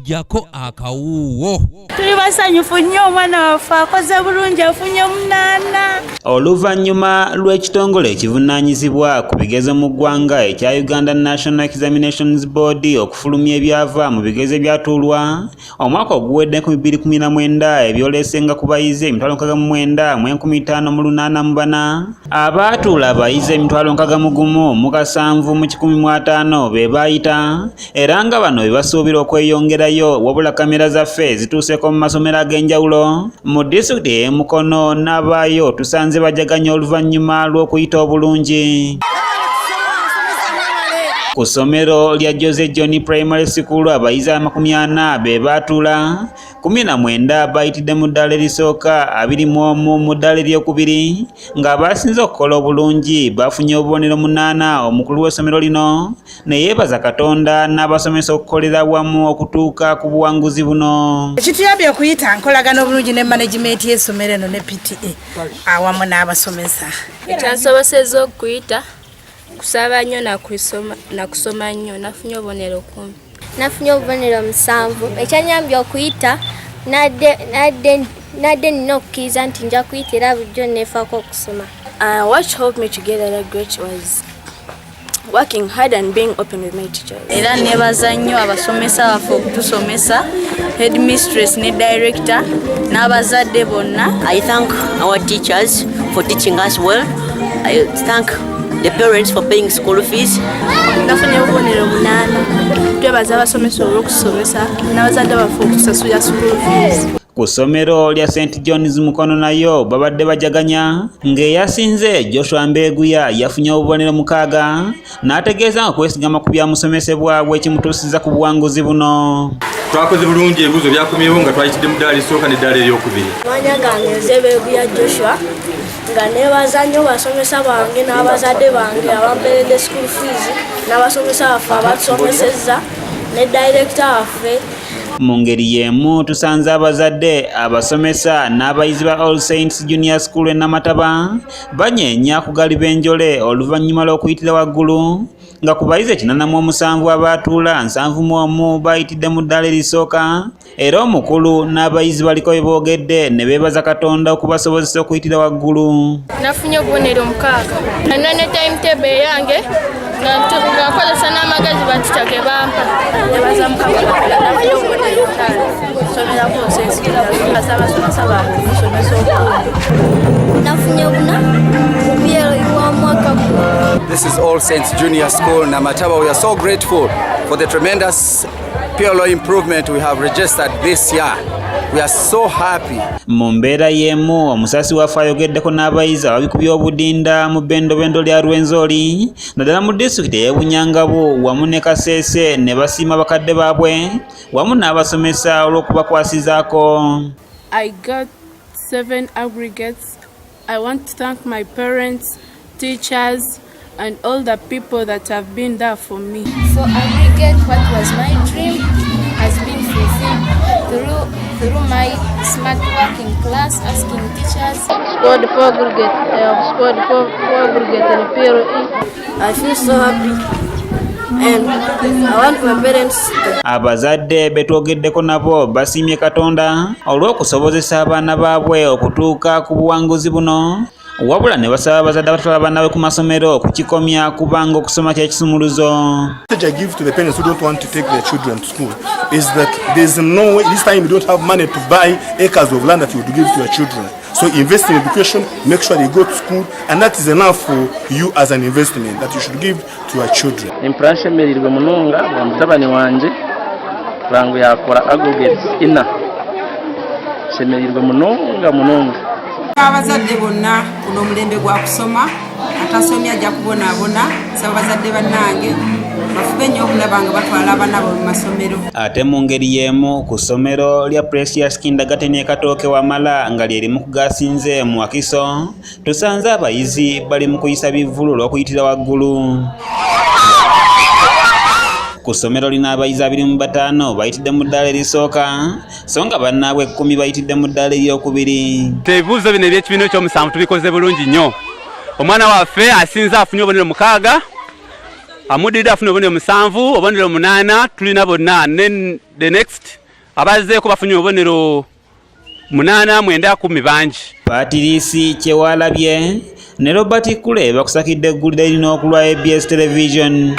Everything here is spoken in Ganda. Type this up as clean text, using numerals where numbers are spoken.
jako akawuwo. Tuli basanyufu nnyo omwana waffe akoze bulungi afunye 8. Oluvannyuma lw'ekitongole ekivunaanyizibwa ku bigezo mu ggwanga ekya Uganda National Examinations Board okufulumya ebyava mu bigezo ebyatuulwa omwaka oguwedde 2019 ebyolesenga ku bayizi 59,158 abaatuula abayizi 61,750 be baayita era nga bano be basuubira okweyongerayo wabula kamera zaffe zituuseko mu masomero ag'enjawulo mu disitulikiti y'e Mukono n'abaayo tusanze bajaganya oluvannyuma lw'okuyita obulungi. Ku ssomero lya Jose John Primary School abayizi 40 be baatuula 19 bayitidde mu ddaala erisooka 21 mu ddaala eryokubiri ng'abasinze okukola obulungi bafunye obubonero 8 omukulu w'essomero lino ne yeebaza Katonda n'abasomesa okukolera wamu okutuuka ku buwanguzi buno. Ekituyambye okuyita nkolagana obulungi ne management y'essomero eno ne PTA awamu n'abasomesa. Ekyansobosezza okuyita kusaba nnyo na kusoma nnyo nafunye obubonero 10. Nafunye obubonero 7. Ekyanyambye okuyita nadde nina okukkiriza nti nja kuyita era bulijjo neefaako okusoma. What helped me to get a grade was working hard and being open with my teachers. Era nebaza nnyo abasomesa baffe okutusomesa, headmistress ne director n'abazadde bonna. I thank our teachers for teaching us well. I thank the parents for paying school fees. Nafunye obubonero 8. Twebaza abasomesa olw'okusomesa n'abazadde baffe okutusasula school fees. Ku ssomero lya St. John's Mukono nayo babadde bajaganya ng'eyasinze Joshua Mbeguya yafunye obubonero 6 n'ategeeza nga kwesigama ku byamusomesebwa bwekimutuusiza ku buwanguzi buno. Twakoze bulungi ebibuuzo byakomyewo nga twayitidde mu ddaala erisooka n'eddaala eryokubiri. Amanya gange nze Mbeguya Joshua nga neebaza nnyo basomesa bange n'abazadde bange abamperedde school fees n'abasomesa baffe abatusomesezza ne director waffe. Mu ngeri y'emu tusanze abazadde abasomesa n'abayizi ba All Saints Junior School e Namataba banyeenya ku gali b'enjole oluvannyuma lw'okuyitira waggulu nga ku bayizi 87 abaatuula 71 bayitidde mu ddaala erisooka era omukulu n'abayizi baliko bye boogedde ne beebaza Katonda okubasobozesa okuyitira waggulu. Nafunye obubonero 6. Nina ne timetable yange nga nkozesa n'amagezi batica ge bampa. Nebaza Mukama nafunye obubonero 5. Somera ku nsensi abasomesa bange omusomesa obulungi. Nafunye 4 mu byero wa mwaka guno. This is All Saints Junior School Namataba. We are so grateful for the tremendous PLO improvement we have registered this year. We are so happy. Mu mbeera y'emu omusasi waffe ayogeddeko n'abayizi ababikubya obudinda mu bbendobendo lya Rwenzori naddala mu disitulikiti y'e Bunyangabu wamu ne Kasese ne basiima bakadde baabwe wamu n'abasomesa olw'okubakwasizaako. I got 7 aggregates. I want to thank my parents, teachers and all the people that have been there for me. For aggregate, what was my dream has been fulfilled through my smart work in class, asking teachers. Scored 4 aggregate. I have scored 4 aggregate in PLE. I feel so happy and I want my parents to. Abazadde betwogeddeko nabo basiimye Katonda olw'okusobozesa abaana baabwe okutuuka ku buwanguzi buno wabula ne basaba abazadde abatwala abaana be ku masomero kukikomya kubanga okusoma kya kisumuluzo. Message I give to the parents who don't want to take their children to school is that there's no way this time you don't have money to buy acres of land that you would give to your children. So invest in education, make sure they go to school, and that is enough for you as an investment that you should give to your children. Impranshe merirwe mununga wa mutabani wanje rangu yakora aggregates 4. Shemerirwe mununga. Abazadde bonna kuno omulembe gwa kusoma atasomya ajja kubonaabona saba bazadde bannange bafube nnyo okulaba nga batwala abaana mu masomero. Ate mu ngeri y'emu ku ssomero lya Precious Kindergarten e Katooke Wamala nga lyerimu ku gasinze mu Wakiso tusanze abayizi bali mu kuyisa bivvulu olw'okuyitira waggulu. Ku ssomero lina abayizi 25 bayitidde mu ddaala erisooka so nga bannaabwe 10 bayitidde mu ddaala eryokubiri. Ebibuuzo bino eby'ekibiina ekyomusanvu tubikoze bulungi nnyo. Omwana waffe asinze afunye obubonero 6 amuddirira afuna obubonero 7 obubonero 8 tulina bonna then the next abazzeeko bafunye obubonero 8 9 10 bangi. Patirisi Kyewalabye ne Robert Kule bakusakidde eggulire erina okulwa ABS Television.